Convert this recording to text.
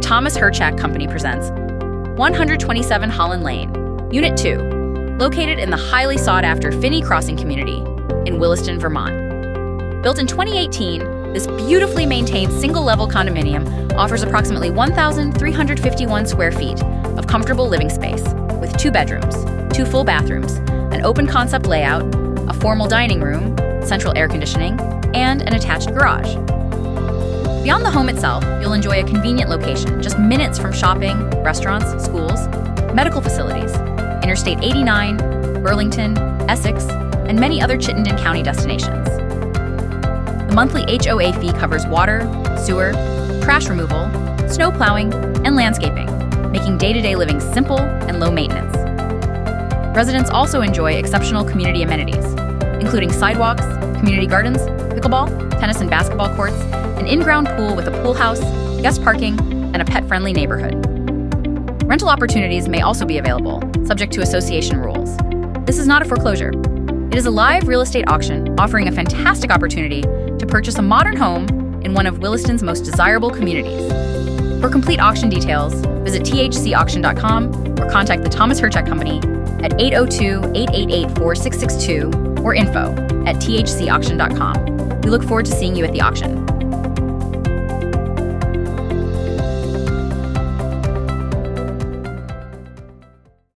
Thomas Hirchak Company presents 127 Holland Lane, Unit 2, located in the highly sought-after Finney Crossing community in Williston, Vermont. Built in 2018, this beautifully maintained single-level condominium offers approximately 1,351 square feet of comfortable living space with 2 bedrooms, 2 full bathrooms, an open-concept layout, a formal dining room, central air conditioning, and an attached garage. Beyond the home itself, you'll enjoy a convenient location just minutes from shopping, restaurants, schools, medical facilities, Interstate 89, Burlington, Essex, and many other Chittenden County destinations. The monthly HOA fee covers water, sewer, trash removal, snow plowing, and landscaping, making day-to-day living simple and low maintenance. Residents also enjoy exceptional community amenities, including sidewalks, community gardens, pickleball, tennis and basketball courts, an in-ground pool with a pool house, guest parking, and a pet-friendly neighborhood. Rental opportunities may also be available, subject to association rules. This is not a foreclosure. It is a live real estate auction offering a fantastic opportunity to purchase a modern home in one of Williston's most desirable communities. For complete auction details, visit thcauction.com or contact the Thomas Hirchak Company at 802-888-4662 or info@thcauction.com. We look forward to seeing you at the auction.